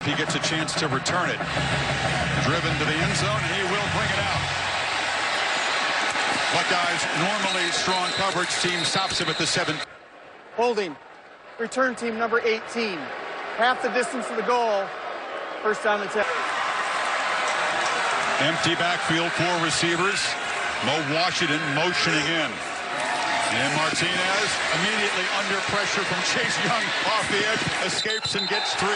He gets a chance to return it. Driven to the end zone, and he will bring it out. Buckeyes, normally strong coverage team, stops him at the 7. Holding. Return team number 18. Half the distance to the goal. First down and 10. Empty backfield, 4 receivers. Mo Washington motioning in. And Martinez immediately under pressure from Chase Young off the edge, escapes and gets 3.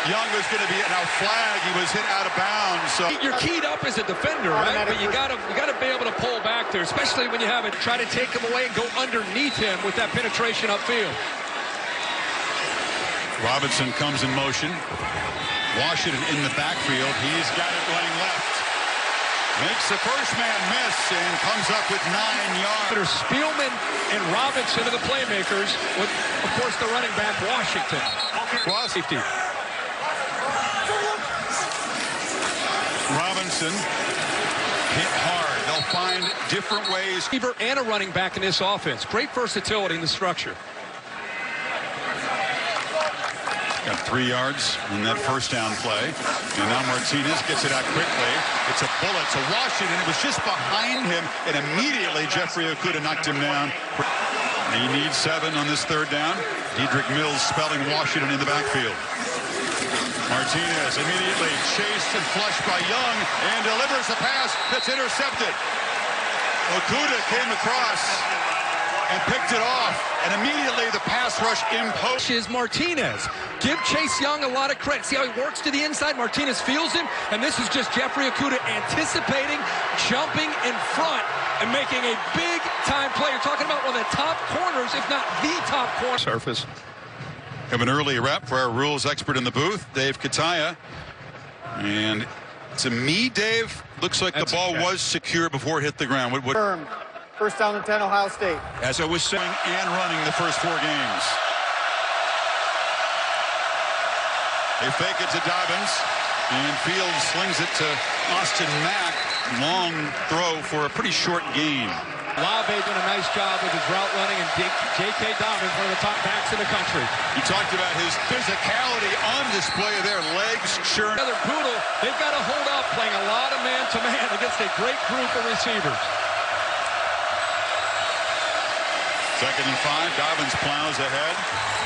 Young was going to be now flag. He was hit out of bounds. So you're keyed up as a defender, right? But you got to be able to pull back there, especially when you have it. Try to take him away and go underneath him with that penetration upfield. Robinson comes in motion. Washington in the backfield. He's got it running left. Makes the first man miss and comes up with 9 yards. Spielman and Robinson are the playmakers with, of course, the running back, Washington. Safety. Robinson hit hard. They'll find different ways. Receiver and a running back in this offense. Great versatility in the structure. Got 3 yards in that first down play. And now Martinez gets it out quickly. It's a bullet to Washington. It was just behind him, and immediately Jeffrey Okudah knocked him down. He needs 7 on this 3rd down. Dedrick Mills spelling Washington in the backfield. Martinez immediately chased and flushed by Young and delivers a pass that's intercepted. Okudah came across and picked it off, and immediately the pass rush imposed. Is Martinez. Give Chase Young a lot of credit. See how he works to the inside? Martinez feels him, and this is just Jeffrey Okudah anticipating, jumping in front, and making a big-time play. You're talking about one of the top corners, if not the top corner. Surface. Have an early rep for our rules expert in the booth, Dave Kataya. And to me, Dave, looks like the ball was secure before it hit the ground. What? Firm. First down and 10, Ohio State. As I was saying, and running the first 4 games. They fake it to Dobbins, and Fields slings it to Austin Mack. Long throw for a pretty short gain. Lave doing a nice job with his route running, and J.K. Dobbins, one of the top backs in the country. You talked about his physicality on display there, legs churn. Another Poodle, they've got to hold up, playing a lot of man-to-man against a great group of receivers. 2nd and 5, Dobbins plows ahead.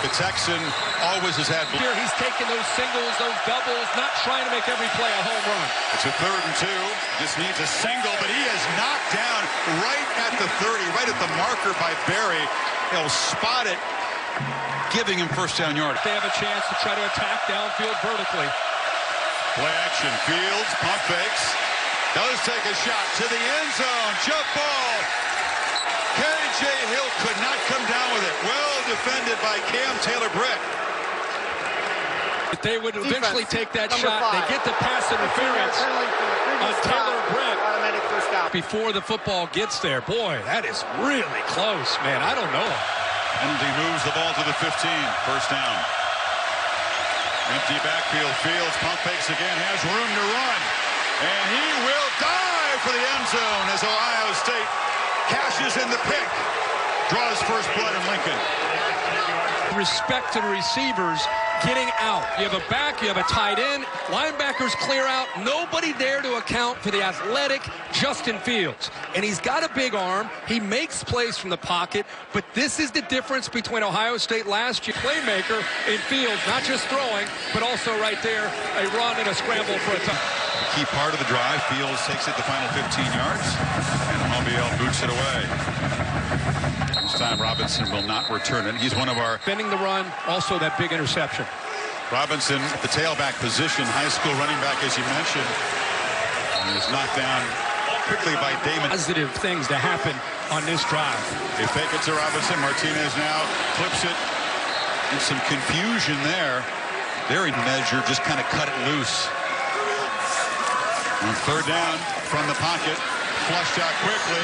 The Texan always has had. Here he's taking those singles, those doubles, not trying to make every play a home run. It's a 3rd and 2. Just needs a single, but he is knocked down right at the 30, right at the marker by Berry. He'll spot it, giving him first down yard. They have a chance to try to attack downfield vertically. Play action. Fields, pump fakes. Does take a shot to the end zone. Jump ball. K.J. Hill could not come down with it. Well defended by Cam Taylor-Britt. If they would eventually take that shot, 5. they get the pass interference on Taylor-Britt before the football gets there. Boy, that is really close, man. I don't know. Penalty moves the ball to the 15. First down. Empty backfield. Fields pump fakes again. Has room to run. And he will dive for the end zone as Ohio State cashes in the pick. Draws first blood in Lincoln. Respect to the receivers getting out. You have a back, you have a tight end, linebackers clear out, nobody there to account for the athletic Justin Fields. And he's got a big arm, he makes plays from the pocket, but this is the difference between Ohio State last year. Playmaker in Fields, not just throwing, but also right there, a run and a scramble for a touchdown. Key part of the drive, Fields takes it the final 15 yards, and Mobiel boots it away. This time Robinson will not return it. He's one of our... Bending the run, also that big interception. Robinson at the tailback position, high school running back, as you mentioned. And is knocked down quickly by Damon. Positive things to happen on this drive. They fake it to Robinson. Martinez now clips it. And some confusion there. Very measure, just kind of cut it loose. On 3rd down from the pocket, flushed out quickly.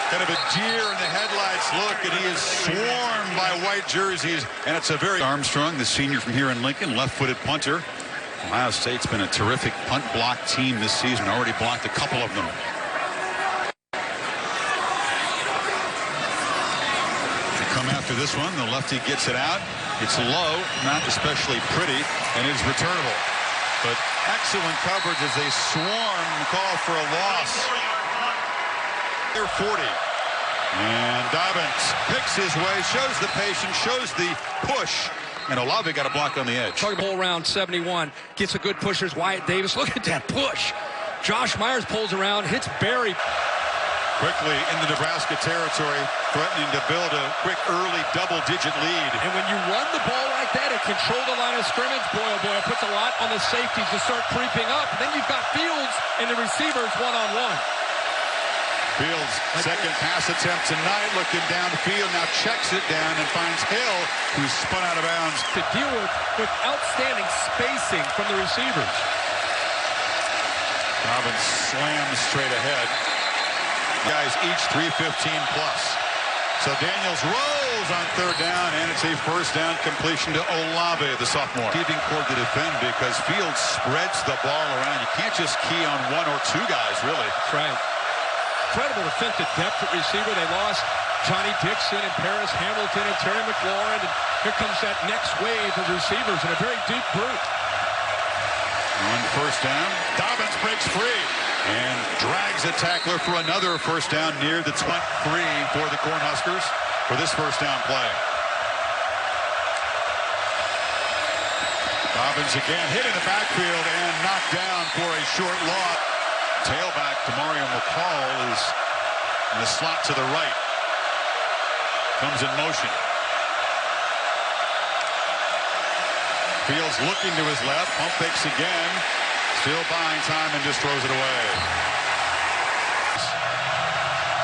Kind of a deer in the headlights look, and he is swarmed by white jerseys. And it's a very... Armstrong, the senior from here in Lincoln, left-footed punter. Ohio State's been a terrific punt block team this season, already blocked a couple of them. To come after this one, the lefty gets it out. It's low, not especially pretty, and it's returnable. But excellent coverage as they swarm and call for a loss. They're 40. And Dobbins picks his way, shows the patience, shows the push. And Olave got a block on the edge. Target ball around 71. Gets a good push. There's Wyatt Davis. Look at that push. Josh Myers pulls around, hits Barry. Quickly in the Nebraska territory, threatening to build a quick early double-digit lead. And when you run the ball like that and control the line of scrimmage, boy, oh boy, it puts a lot on the safeties to start creeping up. And then you've got Fields and the receivers one-on-one. Fields, second pass attempt tonight, looking downfield, now checks it down and finds Hill, who's spun out of bounds. To deal with outstanding spacing from the receivers. Dobbins slams straight ahead. Guys each 315 plus. So Daniels rolls on third down, and it's a first down completion to Olave, the sophomore. Keeping cord to defend because Fields spreads the ball around. You can't just key on one or two guys, really. That's right. Incredible defensive depth at receiver. They lost Johnny Dixon and Paris Hamilton and Terry McLaurin. And here comes that next wave of receivers in a very deep group. On first down, Dobbins breaks free and drags a tackler for another first down near the 23 for the Cornhuskers for this first down play. Dobbins again hit in the backfield and knocked down for a short loss. Tailback to Mario McCall is in the slot to the right. Comes in motion. Fields looking to his left. Pump fakes again. Still buying time and just throws it away.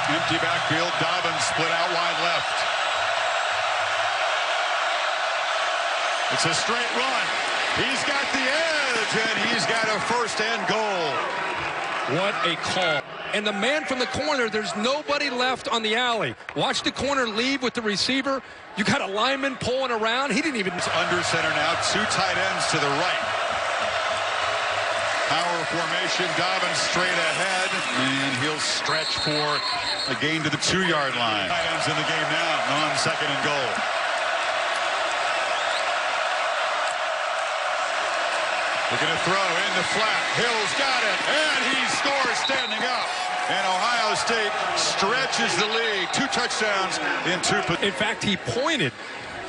Empty backfield. Dobbins split out wide left. It's a straight run. He's got the edge, and he's got a first and goal. What a call. And the man from the corner, there's nobody left on the alley. Watch the corner leave with the receiver. You got a lineman pulling around. He didn't even... It's under center now. Two tight ends to the right. Power formation. Dobbins straight ahead. And he'll stretch for a gain to the 2-yard line. Tight ends in the game now on second and goal. Looking to throw in the flat. Hill's got it. And he scores standing up. And Ohio State stretches the lead. 2 touchdowns in 2. In fact, he pointed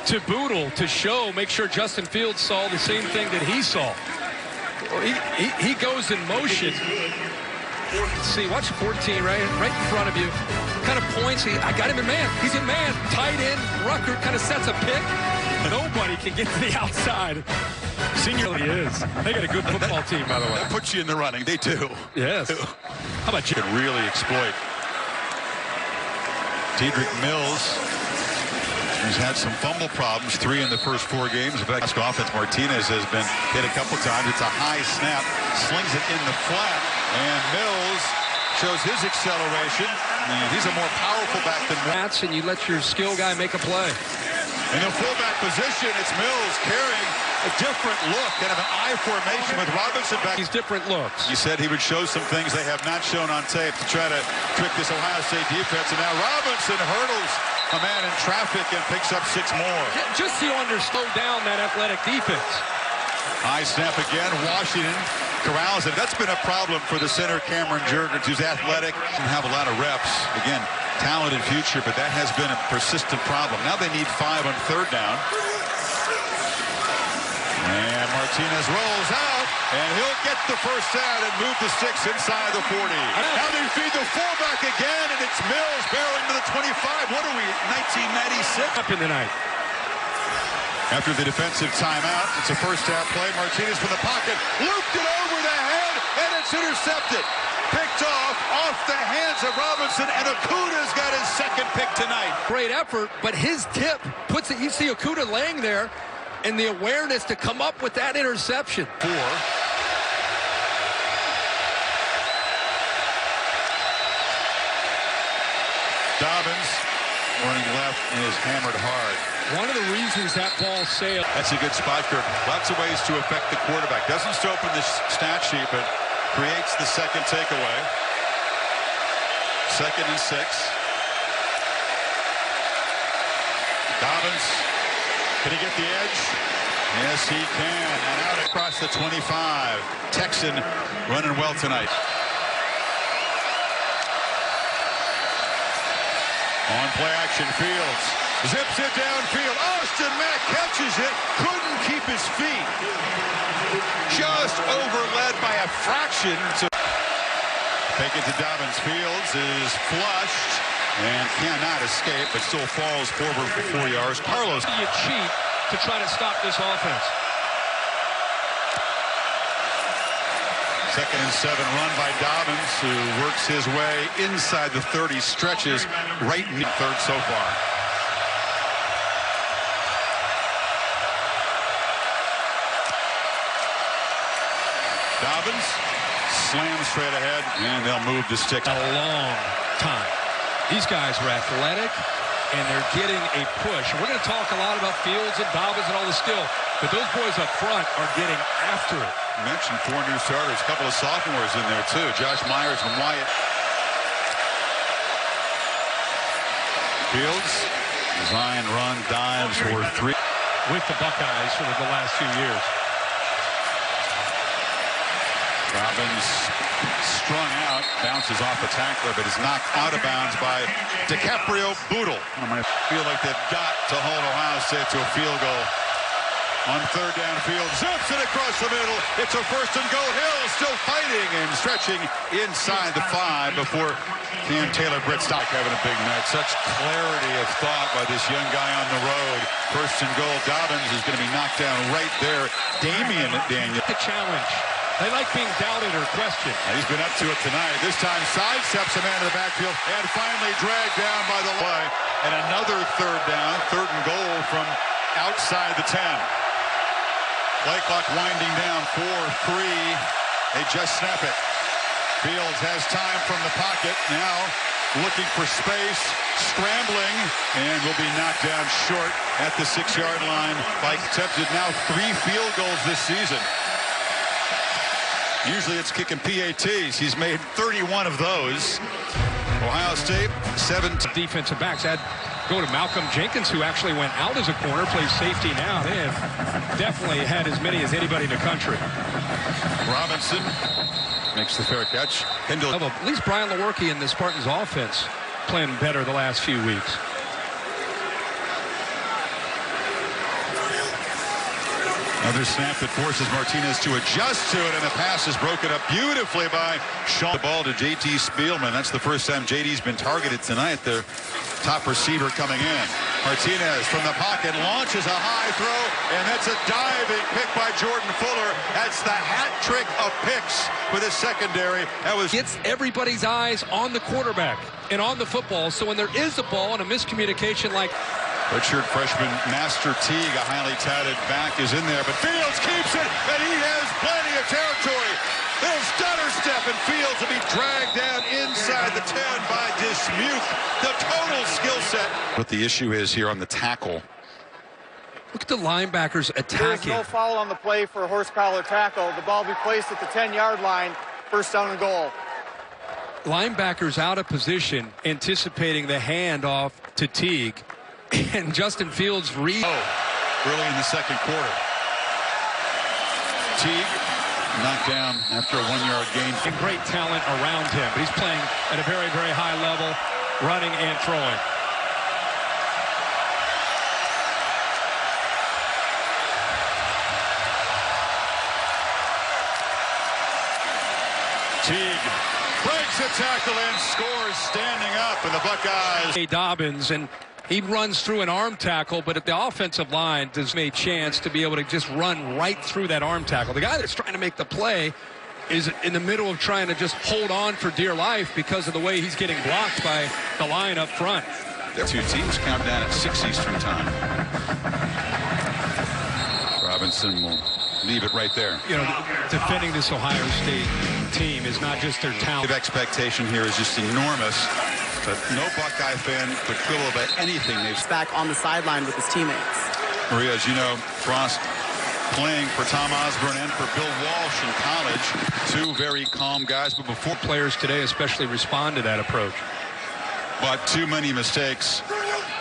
to Boodle to make sure Justin Fields saw the same thing that he saw. He goes in motion. Let's see, watch 14 right in front of you. Kind of points. I got him in man. He's in man. Tight end. Rucker kind of sets a pick. Nobody can get to the outside. Senior he is. They got a good football team, by the way. That puts you in the running. They do. Yes. How about you? Can really exploit. Dedrick Mills, who's had some fumble problems, 3 in the first 4 games. In fact, offense, Martinez has been hit a couple times. It's a high snap, slings it in the flat, and Mills shows his acceleration. And he's a more powerful back than Watts, and you let your skill guy make a play. In the fullback position, it's Mills carrying a different look, kind of an I formation with Robinson back. These different looks. He said he would show some things they have not shown on tape to try to trick this Ohio State defense. And now Robinson hurdles a man in traffic and picks up 6 more. Just so you slow down that athletic defense. High snap again. Washington corrals it. That's been a problem for the center, Cameron Jurgens, who's athletic and have a lot of reps. Again, talented future, but that has been a persistent problem. Now they need 5 on third down. And Martinez rolls out, and he'll get the first down and move the 6 inside the 40. Now they feed the fullback again, and it's Mills barreling to the 25. What are we, 1996? Up in the night. After the defensive timeout, it's a first down play. Martinez from the pocket, looped it over the head, and it's intercepted. Picked off the hands of Robinson, and Okuda's got his second pick tonight. Great effort, but his tip puts it, you see Okuda laying there, and the awareness to come up with that interception. 4. Dobbins running left and is hammered hard. One of the reasons that ball sailed. That's a good spot, Kirk. Lots of ways to affect the quarterback. Doesn't show up in the stat sheet, but creates the second takeaway. 2nd and 6. Dobbins, can he get the edge? Yes, he can. And out across the 25. Texan running well tonight. On play action, Fields zips it downfield. Austin Mack catches it. Couldn't keep his feet. Just overled by a fraction. Take it to Dobbins. Fields is flushed and cannot escape, but still falls forward for 4 yards. Carlos. You cheat to try to stop this offense. 2nd and 7 run by Dobbins, who works his way inside the 30, stretches right in the 3rd so far. Dobbins slams straight ahead, and they'll move the stick. A long time. These guys are athletic, and they're getting a push. We're going to talk a lot about Fields and Dobbins and all the skill, but those boys up front are getting after it. You mentioned 4 new starters, a couple of sophomores in there too. Josh Myers and Wyatt. Fields, design, run, dives for 3. With the Buckeyes for the last few years. Dobbins strung out, bounces off a tackler, but is knocked out of bounds by DiCaprio Boodle. I feel like they've got to hold Ohio State to a field goal. On 3rd down, Field zips it across the middle. It's a 1st and goal. Hill still fighting and stretching inside the 5 before Cam Taylor Brittstock having a big night. Such clarity of thought by this young guy on the road. 1st and goal. Dobbins is going to be knocked down right there. Damian Daniel. The challenge. They like being doubted or questioned. He's been up to it tonight. This time sidesteps a man to the backfield and finally dragged down by the play. And another 3rd down. 3rd and goal from outside the 10. Play clock winding down, 4-3. They just snap it. Fields has time from the pocket. Now looking for space, scrambling, and will be knocked down short at the 6-yard line. Like attempted now 3 field goals this season. Usually it's kicking PATs. He's made 31 of those. Ohio State, 7 defensive backs. Go to Malcolm Jenkins, who actually went out as a corner, plays safety now. They have definitely had as many as anybody in the country. Robinson makes the fair catch. Kendall. At least Brian Lewerke in the Spartans offense playing better the last few weeks. Another snap that forces Martinez to adjust to it, and the pass is broken up beautifully by Sean. The ball to J.T. Spielman. That's the first time J.D.'s been targeted tonight. Their top receiver coming in. Martinez from the pocket launches a high throw, and that's a diving pick by Jordan Fuller. That's the hat trick of picks for the secondary. That was gets everybody's eyes on the quarterback and on the football. So when there is a ball and a miscommunication like redshirt freshman Master Teague, a highly touted back, is in there, but Fields keeps it, and he has plenty of territory. There's stutter step, and Fields will be dragged down inside the 10 by Dismuke. The total skill set. What the issue is here on the tackle. Look at the linebackers attacking. There's no foul on the play for a horse collar tackle. The ball will be placed at the 10-yard line. 1st down and goal. Linebackers out of position, anticipating the handoff to Teague. And Justin Fields early in the 2nd quarter. Teague knocked down after a 1-yard gain. And great talent around him, but he's playing at a very, very high level, running and throwing. Teague breaks a tackle and scores standing up, and the Buckeyes. Dobbins, and he runs through an arm tackle, but at the offensive line does make a chance to be able to just run right through that arm tackle. The guy that's trying to make the play is in the middle of trying to just hold on for dear life because of the way he's getting blocked by the line up front. The 2 teams count down at 6 Eastern time. Robinson will leave it right there. You know, defending this Ohio State team is not just their talent. The expectation here is just enormous. But no Buckeye fan could quibble about anything. They've back on the sideline with his teammates. Maria, as you know, Frost playing for Tom Osborne and for Bill Walsh in college. 2 very calm guys, but before players today especially respond to that approach. But too many mistakes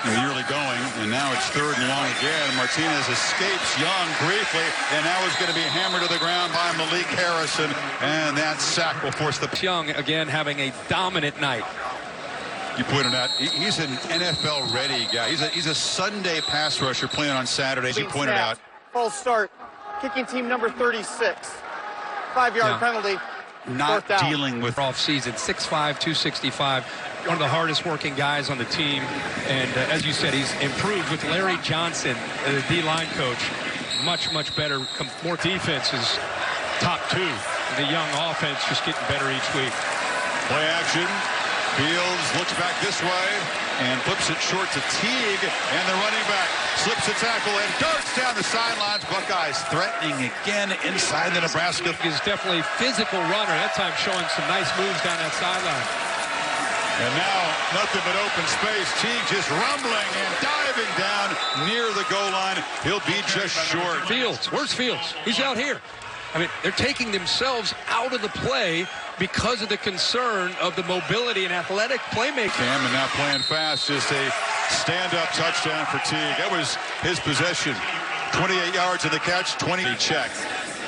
in the early going, and now it's 3rd and long again. Martinez escapes Young briefly, and now is going to be hammered to the ground by Malik Harrison, and that sack will force the... Young, again, having a dominant night. You pointed out, he's an NFL-ready guy. He's a Sunday pass rusher playing on Saturdays, you pointed out. False start. Kicking team number 36. 5-yard penalty. Not dealing with off-season. 6'5", 265. One of the hardest working guys on the team. And as you said, he's improved with Larry Johnson, the D-line coach. Much, much better. More defenses. Top 2. The Young offense just getting better each week. Play action. Fields looks back this way and flips it short to Teague, and the running back slips a tackle and darts down the sidelines. Buckeyes threatening again inside the Nebraska. He's definitely a physical runner. That time showing some nice moves down that sideline. And now nothing but open space. Teague just rumbling and diving down near the goal line. He'll be just short. Fields, where's Fields? He's out here. I mean, they're taking themselves out of the play because of the concern of the mobility and athletic playmaking. Cam, and now playing fast, just a stand-up touchdown for Teague. That was his possession. 28 yards of the catch, 20 check.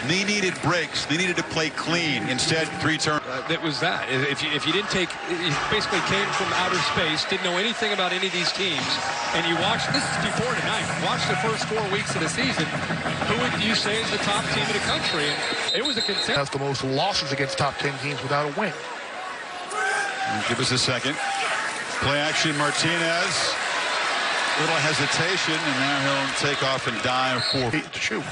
They needed breaks. They needed to play clean. Instead, 3 turns. That was that. If you didn't take, he basically came from outer space, didn't know anything about any of these teams, and you watch, this is before tonight, watch the first 4 weeks of the season, who would you say is the top team in the country? And it was a consensus. That's the most losses against top 10 teams without a win. Give us a second. Play action, Martinez. Little hesitation, and now he'll take off and dive for the shoe.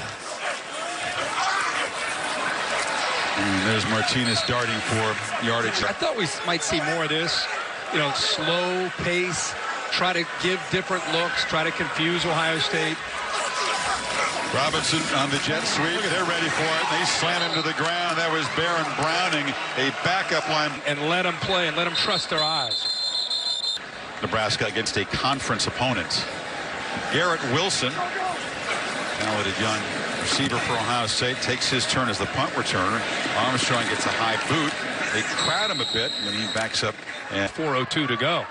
And there's Martinez darting for yardage. I thought we might see more of this. You know, slow pace, try to give different looks, try to confuse Ohio State. Robinson on the jet sweep. They're ready for it. They slam him to the ground. That was Baron Browning, a backup line. And let them play and let them trust their eyes. Nebraska against a conference opponent. Garrett Wilson, talented young receiver for Ohio State, takes his turn as the punt returner. Armstrong gets a high boot. They crowd him a bit when he backs up. And 4:02 to go.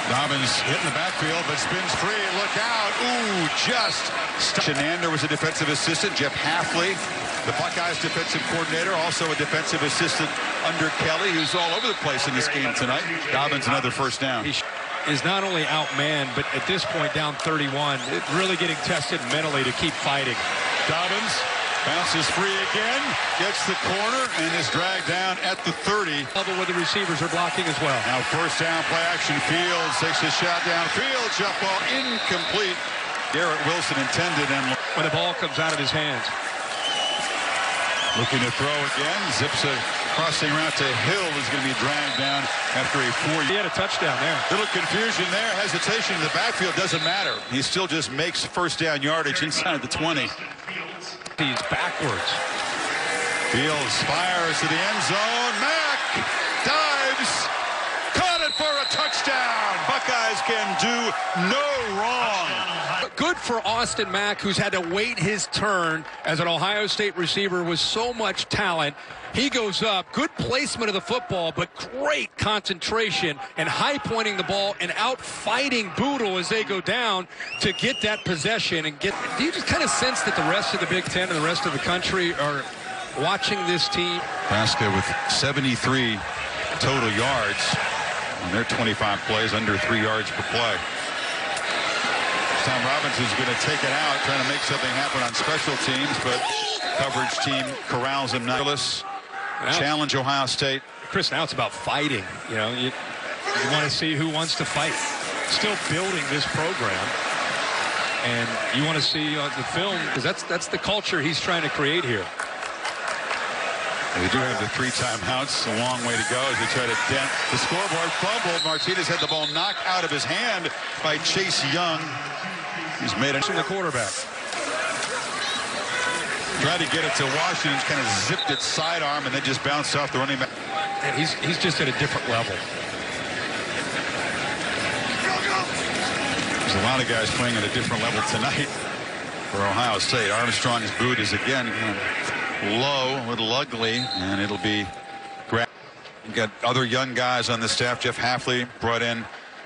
Dobbins hit in the backfield, but spins free. Look out. Ooh, just. Shenander was a defensive assistant. Jeff Hafley, the Buckeyes defensive coordinator, also a defensive assistant under Kelly, who's all over the place in this game tonight. Dobbins, another first down. He is not only outmanned, but at this point down 31, really getting tested mentally to keep fighting. Dobbins bounces free again, gets the corner, and is dragged down at the 30. Level where the receivers are blocking as well. Now first down, play action. Fields takes a shot downfield. Jump ball incomplete. Garrett Wilson intended, and when the ball comes out of his hands. Looking to throw again. Zips a crossing route to Hill, is going to be dragged down after a 4. He had a touchdown there. Little confusion there. Hesitation in the backfield. Doesn't matter. He still just makes first down yardage inside the 20. He's backwards. Fields fires to the end zone. Mack dives. Caught it for a touchdown. Buckeyes can do no wrong. Good for Austin Mack, who's had to wait his turn as an Ohio State receiver with so much talent. He goes up, good placement of the football, but great concentration and high pointing the ball and out fighting Boodle as they go down to get that possession and get. Do you just kind of sense that the rest of the Big Ten and the rest of the country are watching this team? Nebraska with 73 total yards on their 25 plays, under 3 yards per play. Tom Robinson's going to take it out, trying to make something happen on special teams, but coverage team corrals him. Nicholas challenge Ohio State. Chris, now it's about fighting. You know, you want to see who wants to fight. Still building this program, and you want to see the film, because that's the culture he's trying to create here. They do have the 3 timeouts. A long way to go as they try to dent the scoreboard. Fumbled. Martinez had the ball knocked out of his hand by Chase Young. He's made it from the quarterback. Tried to get it to Washington, kind of zipped it sidearm, and then just bounced off the running back. And he's just at a different level. There's a lot of guys playing at a different level tonight for Ohio State. Armstrong's boot is again low, a little ugly, and it'll be grabbed. You got other young guys on the staff. Jeff Hafley brought in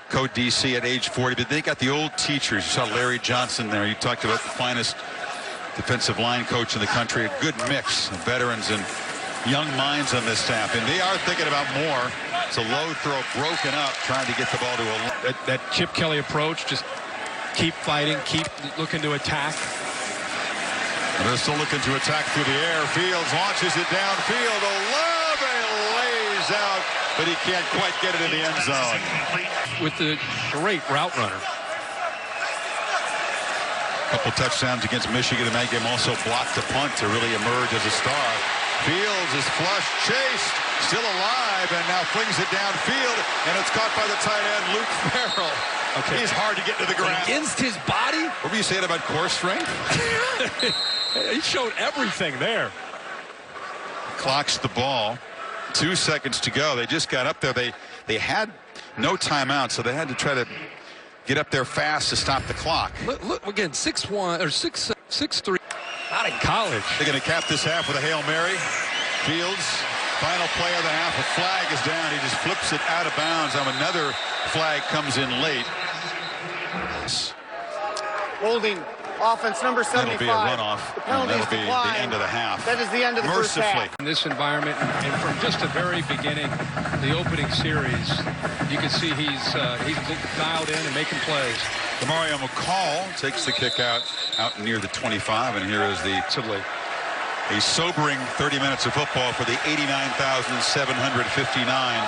Code DC at age 40, but they got the old teachers. You saw Larry Johnson there. You talked about the finest defensive line coach in the country. A good mix of veterans and young minds on this staff, and they are thinking about more. It's a low throw, broken up, trying to get the ball to a... That Chip Kelly approach, just keep fighting, keep looking to attack. They're still looking to attack through the air. Fields launches it downfield. Olave lays out, but he can't quite get it in the end zone. With the great route runner. Couple touchdowns against Michigan in that game. Also blocked a punt to really emerge as a star. Fields is flushed, chased, still alive, and now flings it downfield, and it's caught by the tight end, Luke Farrell. Okay. He's hard to get to the ground. Against his body? What were you saying about core strength? He showed everything there. Clocks the ball. 2 seconds to go. They just got up there. They had no timeout, so they had to try to get up there fast to stop the clock. Look again, 6'1" or 6'3". Not in college. They're going to cap this half with a Hail Mary. Fields, final play of the half. A flag is down. He just flips it out of bounds. Another flag comes in late. Holding offense number 75. That'll be a runoff. The penalty's That'll be declined. the end of the half. That is the end of the first half. In this environment, and from just the very beginning, the opening series, you can see he's dialed in and making plays. Demario McCall takes the kick out near the 25, and here is a sobering 30 minutes of football for the 89,759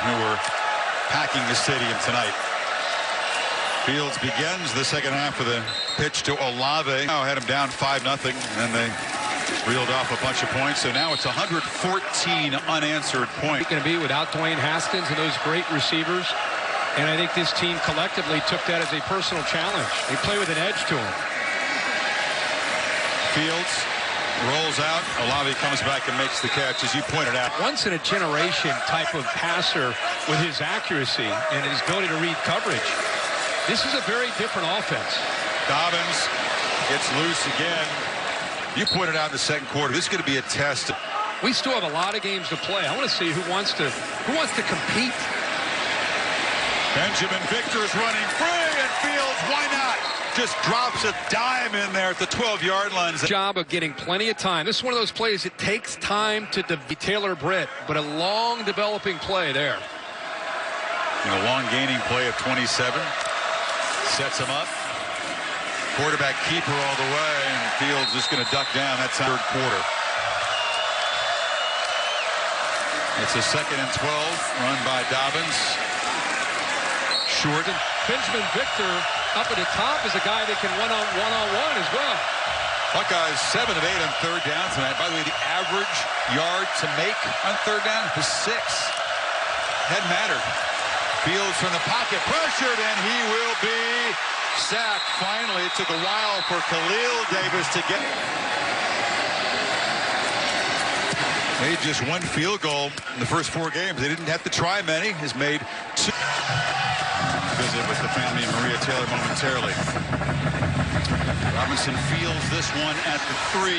who were packing the stadium tonight. Fields begins the second half with a pitch to Olave. Now had him down 5-0, and then they reeled off a bunch of points. So now it's 114 unanswered points. Going to be without Dwayne Haskins and those great receivers. And I think this team collectively took that as a personal challenge. They play with an edge to them. Fields rolls out. Olave comes back and makes the catch, as you pointed out. Once in a generation type of passer with his accuracy and his ability to read coverage. This is a very different offense. Dobbins gets loose again. You pointed out in the second quarter, this is going to be a test. We still have a lot of games to play. I want to see who wants to compete. Benjamin Victor is running free, and Fields, why not? Just drops a dime in there at the 12-yard line. Job of getting plenty of time. This is one of those plays it takes time to Taylor Britt, but a long developing play there. And a long gaining play of 27. Sets him up. Quarterback keeper all the way, and Fields just going to duck down. That's third quarter. It's a 2nd and 12 run by Dobbins. Short. Benjamin Victor up at the top is a guy that can one-on-one as well. Buckeyes 7 of 8 on third down tonight. By the way, the average yard to make on third down was 6. Hadn't mattered. Fields from the pocket, pressured, and he will be sacked. Finally, it took a while for Khalil Davis to get. Made just 1 field goal in the first 4 games. They didn't have to try many. Has made 2. Visit with the family and Maria Taylor momentarily. Robinson fields this one at the 3.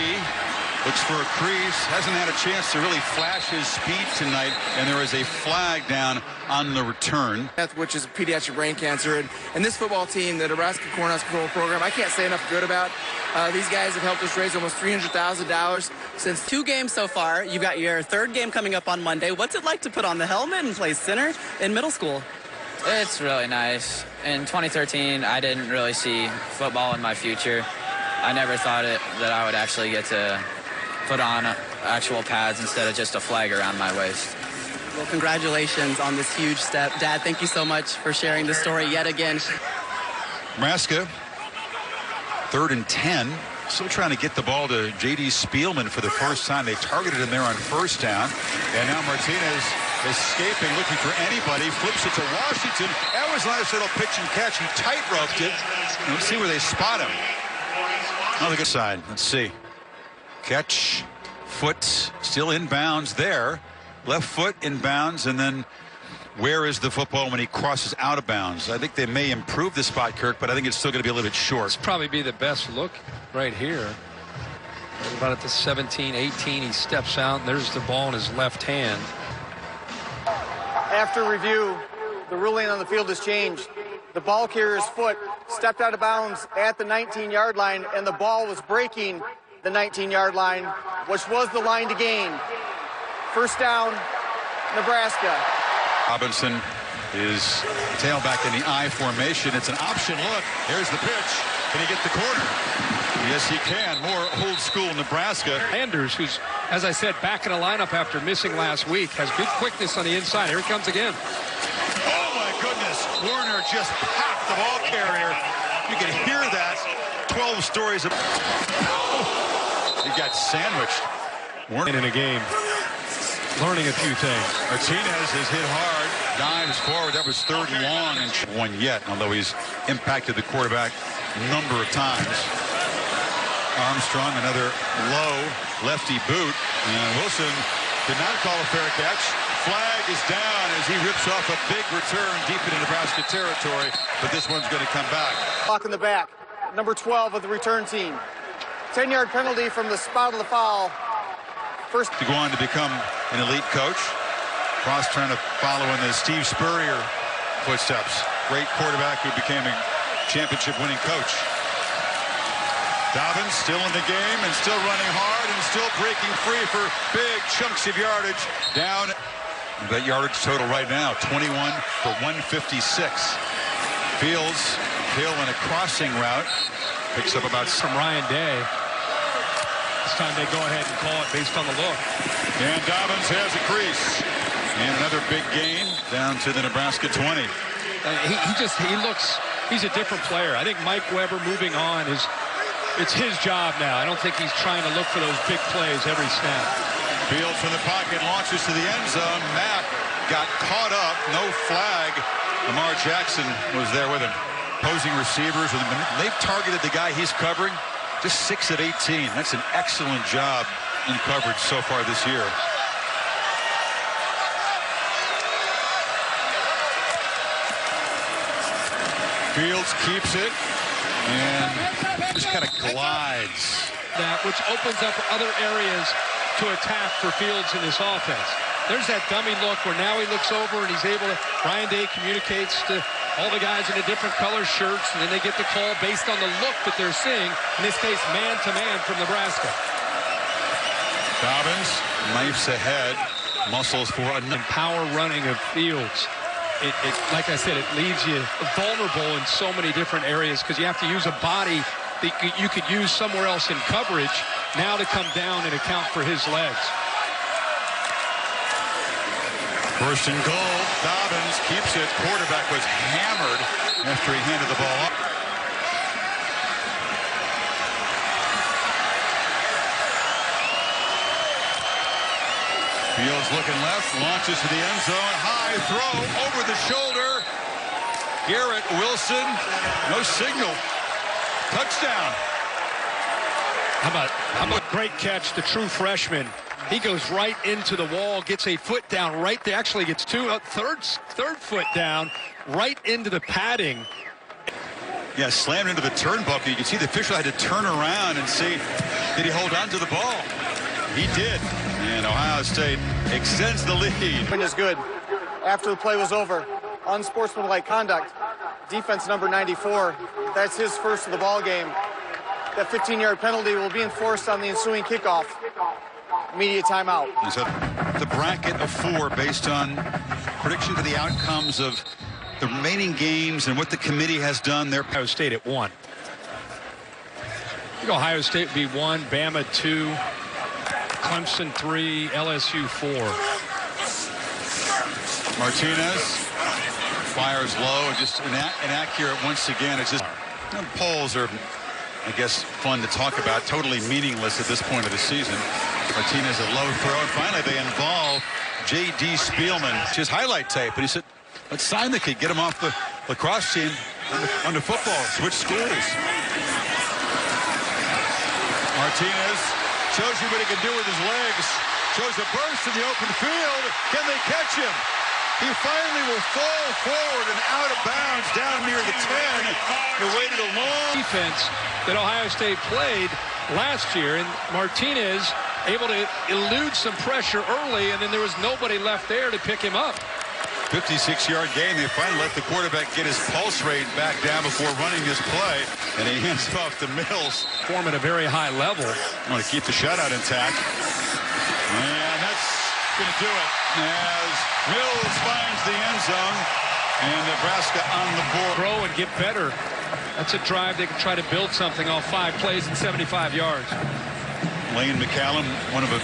Looks for a crease. Hasn't had a chance to really flash his speed tonight. And there is a flag down on the return. Which is pediatric brain cancer. And this football team, the Nebraska Cornhusker Football Program, I can't say enough good about. These guys have helped us raise almost $300,000 since 2 games so far. You've got your 3rd game coming up on Monday. What's it like to put on the helmet and play center in middle school? It's really nice. In 2013, I didn't really see football in my future. I never thought that I would actually get to put on actual pads instead of just a flag around my waist. Well, congratulations on this huge step. Dad, thank you so much for sharing this story yet again. Nebraska, 3rd and 10. Still trying to get the ball to J.D. Spielman for the first time. They targeted him there on first down. And now Martinez escaping, looking for anybody. Flips it to Washington. That was a nice little pitch and catch. He tight-roped it. And let's see where they spot him. On the good side. Let's see. Catch. Foot still in bounds there. Left foot in bounds. And then where is the football when he crosses out of bounds? I think they may improve the spot, Kirk, but I think it's still going to be a little bit short. It's probably be the best look right here. About at the 17, 18, he steps out, and there's the ball in his left hand. After review, the ruling on the field has changed. The ball carrier's foot stepped out of bounds at the 19-yard line, and the ball was breaking the 19-yard line, which was the line to gain. First down, Nebraska. Robinson is tailback in the I formation. It's an option look. Here's the pitch. Can he get the corner? Yes, he can. More old school Nebraska. Anders, who's, as I said, back in a lineup after missing last week, has good quickness on the inside. Here he comes again. Oh, my goodness. Warner just popped the ball carrier. You can hear that. 12 stories of... He got sandwiched. Warner In a game, learning a few things. Martinez is hit hard. Dives forward. That was third and long. And one yet, although he's impacted the quarterback a number of times. Armstrong, another low lefty boot. And Wilson did not call a fair catch. Flag is down as he rips off a big return deep into Nebraska territory. But this one's going to come back. Clock in the back. Number 12 of the return team. 10-yard penalty from the spot of the foul. First to go on to become an elite coach. Cross trying to follow in the Steve Spurrier footsteps. Great quarterback who became a championship-winning coach. Dobbins still in the game and still running hard and still breaking free for big chunks of yardage. Down that yardage total right now, 21 for 156. Fields, Hill in a crossing route. Picks up about From Ryan Day. This time they go ahead and call it based on the look. And Dobbins has a crease. And another big gain down to the Nebraska 20. He's a different player. I think Mike Weber moving on it's his job now. I don't think he's trying to look for those big plays every snap. Fields from the pocket launches to the end zone. Mack got caught up. No flag. Lamar Jackson was there with him. Opposing receivers, they've targeted the guy he's covering. Just 6 of 18. That's an excellent job in coverage so far this year. Fields keeps it and just kind of glides. That which opens up other areas to attack for Fields in this offense. There's that dummy look where now he looks over and he's able to, Ryan Day communicates to all the guys in the different color shirts, and then they get the call based on the look that they're seeing, in this case man-to-man from Nebraska. Dobbins knifes ahead, muscles for a power running of Fields. Like I said, it leaves you vulnerable in so many different areas because you have to use a body that you could use somewhere else in coverage now to come down and account for his legs. First and goal. Dobbins keeps it. Quarterback was hammered after he handed the ball up. Fields looking left, launches to the end zone. High throw over the shoulder. Garrett Wilson, no signal. Touchdown. How about great catch, the true freshman. He goes right into the wall, gets a foot down right there. Actually gets third foot down right into the padding. Yeah, slammed into the turnbuckle. You can see the official had to turn around and see, did he hold on to the ball? He did. And Ohio State extends the lead. is good. After the play was over, unsportsmanlike conduct. Defense number 94. That's his first of the ball game. That 15-yard penalty will be enforced on the ensuing kickoff. Immediate timeout. So the bracket of 4 based on prediction to the outcomes of the remaining games and what the committee has done. Their Ohio State at 1. I think Ohio State would be 1, Bama 2, Clemson 3, LSU 4. Martinez fires low and just inaccurate once again. It's just polls are, I guess, fun to talk about. Totally meaningless at this point of the season. Martinez a low throw, and finally they involve J.D. Spielman. It's his highlight tape, and he said, let's sign the kid, get him off the lacrosse team on the football, switch schools. Martinez shows you what he can do with his legs. Shows a burst in the open field. Can they catch him? He finally will fall forward and out of bounds down near the 10. He waited a long defense that Ohio State played last year, and Martinez able to elude some pressure early, and then there was nobody left there to pick him up. 56-yard game. They finally let the quarterback get his pulse rate back down before running this play, and he hands it off to Mills. Form at a very high level. Want to keep the shutout intact. And that's going to do it as Mills finds the end zone, and Nebraska on the board. Grow and get better. That's a drive they can try to build something off 5 plays and 75 yards. Lane McCallum, one of a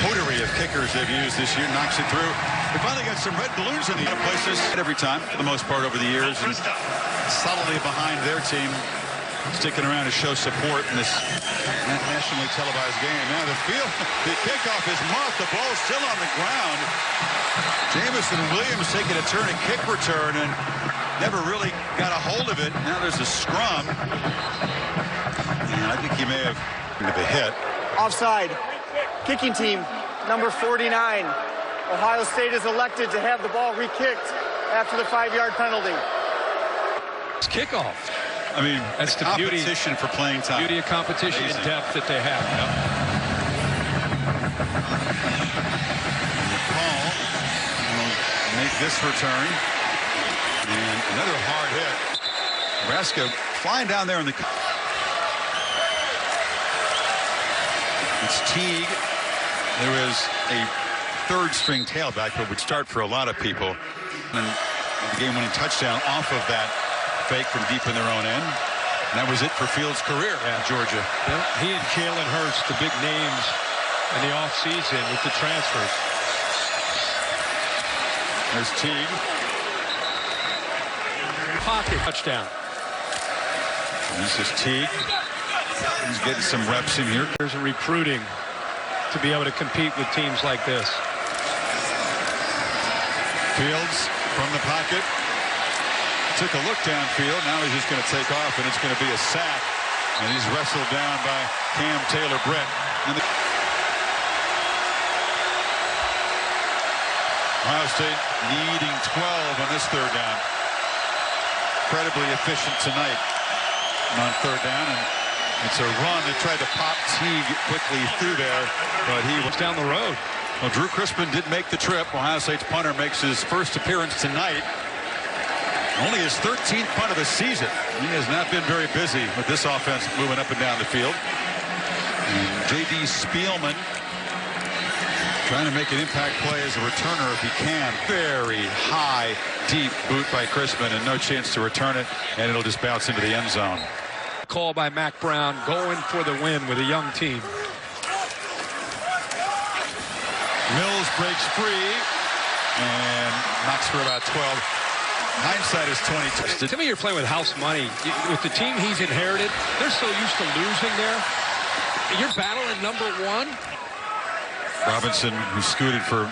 coterie of kickers they've used this year, knocks it through. They finally got some red balloons in the other places every time, for the most part, over the years, and solidly behind their team, sticking around to show support in this nationally televised game. Now the kickoff is muffed. The ball is still on the ground. Jamison Williams taking a turn at kick return and never really got a hold of it. Now there's a scrum. And I think he may have been a hit. Offside. Kicking team, number 49. Ohio State is elected to have the ball re-kicked after the 5-yard penalty. It's kickoff. I mean, that's the competition for playing time. Beauty of competition and depth that they have. Yep. Paul will make this return. And another hard hit. Nebraska flying down there in the... It's Teague. There is a third-string tailback that would start for a lot of people. And the game-winning touchdown off of that fake from deep in their own end. And that was it for Fields' career at Georgia. Yeah, he and Jalen Hurts, the big names in the offseason with the transfers. There's Teague. Pocket touchdown. This is Teague. He's getting some reps in here. There's a recruiting to be able to compete with teams like this. Fields from the pocket. Took a look downfield. Now he's just going to take off, and it's going to be a sack. And he's wrestled down by Cam Taylor-Britt. Ohio State needing 12 on this third down. Incredibly efficient tonight on third down, and it's a run that tried to pop Teague quickly through there, but he was down the road. Well, Drew Crispin did make the trip. Ohio State's punter makes his first appearance tonight. Only his 13th punt of the season. He has not been very busy with this offense moving up and down the field. And J.D. Spielman trying to make an impact play as a returner if he can. Very high, deep boot by Crispin, and no chance to return it, and it'll just bounce into the end zone. Call by Mack Brown, going for the win with a young team. Mills breaks free and knocks for about 12. Hindsight is 22. To me, you're playing with house money. With the team he's inherited, they're so used to losing there. You're battling number 1. Robinson, who scooted for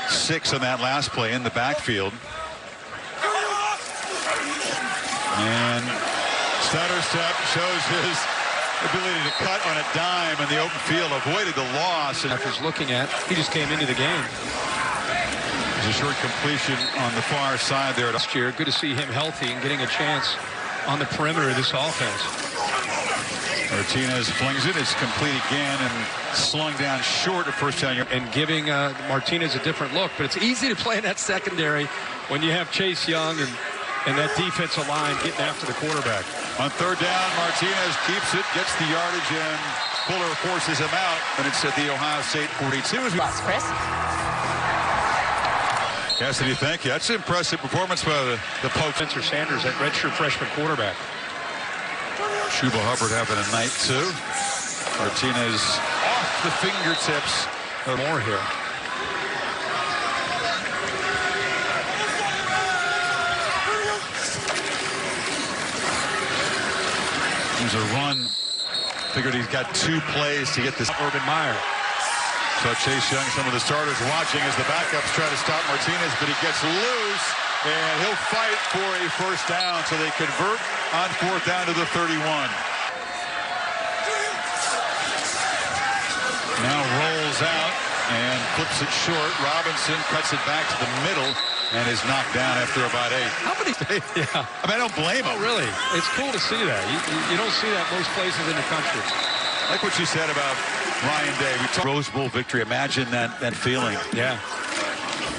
6 on that last play in the backfield. And stutter step shows his ability to cut on a dime in the open field, avoided the loss. After he's looking at, he just came into the game. There's a short completion on the far side there. Last year, good to see him healthy and getting a chance on the perimeter of this offense. Martinez flings it. It's complete again and slung down short of first down. And giving Martinez a different look. But it's easy to play in that secondary when you have Chase Young and that defensive line getting after the quarterback. On third down, Martinez keeps it, gets the yardage, and Fuller forces him out. And it's at the Ohio State 42. Chris. Cassidy, thank you. That's an impressive performance by the Pokes. Spencer Sanders, that redshirt freshman quarterback. Shuba Hubbard having a night, too. Martinez off the fingertips. More here. There's a run. Figured he's got 2 plays to get this. Urban Meyer. So Chase Young, some of the starters watching as the backups try to stop Martinez, but he gets loose, and he'll fight for a first down, so they convert on fourth down to the 31. Now rolls out and flips it short. Robinson cuts it back to the middle and is knocked down after about 8. How many? Yeah. I mean, I don't blame him. Oh, really? It's cool to see that. You don't see that most places in the country. Like what you said about Ryan Day. We talked Rose Bowl victory. Imagine that feeling. Yeah.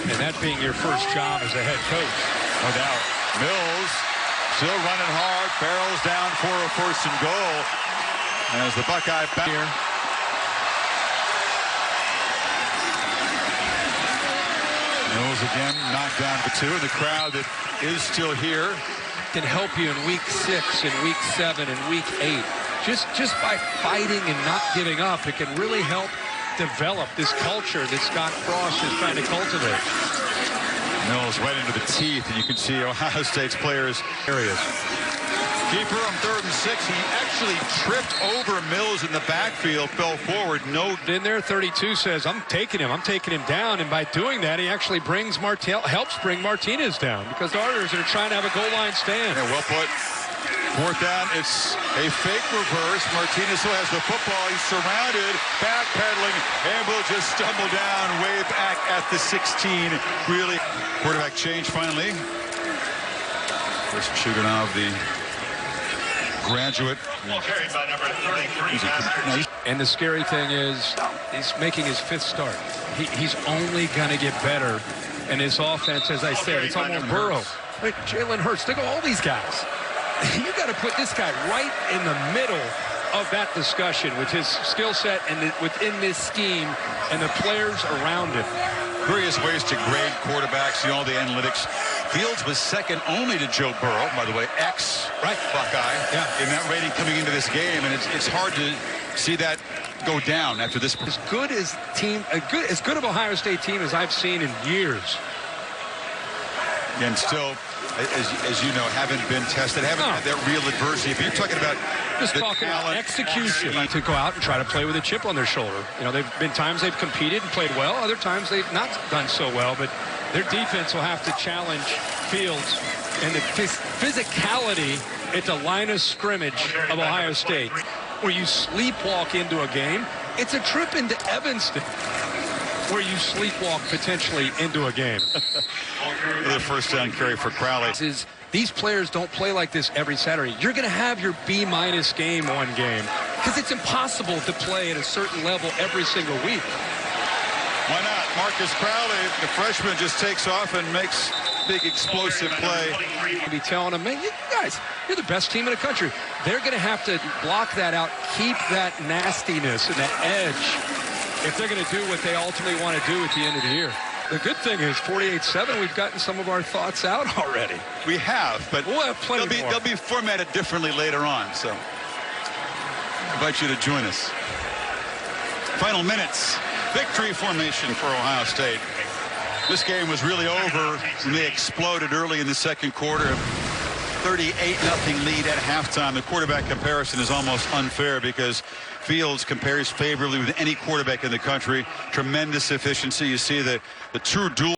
And that being your first job as a head coach. No doubt. Mills still running hard, barrels down for a 1st and goal. As the Buckeye back here. Mills again knocked down for 2. The crowd that is still here Can help you in week 6 and week 7 and week 8. Just by fighting and not giving up, it can really help develop this culture that Scott Frost is trying to cultivate. Mills right into the teeth, and you can see Ohio State's players areas. Keeper on 3rd and 6. He actually tripped over Mills in the backfield, fell forward. No. In there, 32 says, I'm taking him down. And by doing that, he actually helps bring Martinez down, because the Oilers are trying to have a goal line stand. Yeah, well put. 4th down. It's a fake reverse. Martinez still has the football. He's surrounded, backpedaling, and will just stumble down way back at the 16. Really, quarterback change finally. First Shuganov, the graduate. Carried by number 33. And the scary thing is, he's making his 5th start. He's only going to get better. And his offense, as I said, it's almost Burrow. Like Jalen Hurts. Think of all these guys. You got to put this guy right in the middle of that discussion with his skill set and within this scheme and the players around him. Various ways to grade quarterbacks, all the analytics. Fields was second only to Joe Burrow, by the way, ex-Buckeye, in that rating coming into this game, and it's hard to see that go down after this. As good of Ohio State team as I've seen in years. And still, as you know, haven't been tested, haven't had that real adversity. But you're talking about just talking about execution, to go out and try to play with a chip on their shoulder. You know, they've been times they've competed and played well, other times they've not done so well, but their defense will have to challenge Fields and the physicality at the line of scrimmage of Ohio State. Where you sleepwalk into a game, it's a trip into Evanston where you sleepwalk potentially into a game. The 1st down carry for Crowley. These players don't play like this every Saturday. You're going to have your B- game one game, because it's impossible to play at a certain level every single week. Why not? Marcus Crowley, the freshman, just takes off and makes big explosive play. Be telling them, man, you guys, you're the best team in the country. They're going to have to block that out, keep that nastiness and that edge if they're going to do what they ultimately want to do at the end of the year. The good thing is 48-7, we've gotten some of our thoughts out already. We have, but we'll have plenty more. They'll be formatted differently later on, so I invite you to join us. Final minutes. Victory formation for Ohio State. This game was really over when they exploded early in the 2nd quarter. 38-0 lead at halftime. The quarterback comparison is almost unfair because Fields compares favorably with any quarterback in the country. Tremendous efficiency. You see the true dual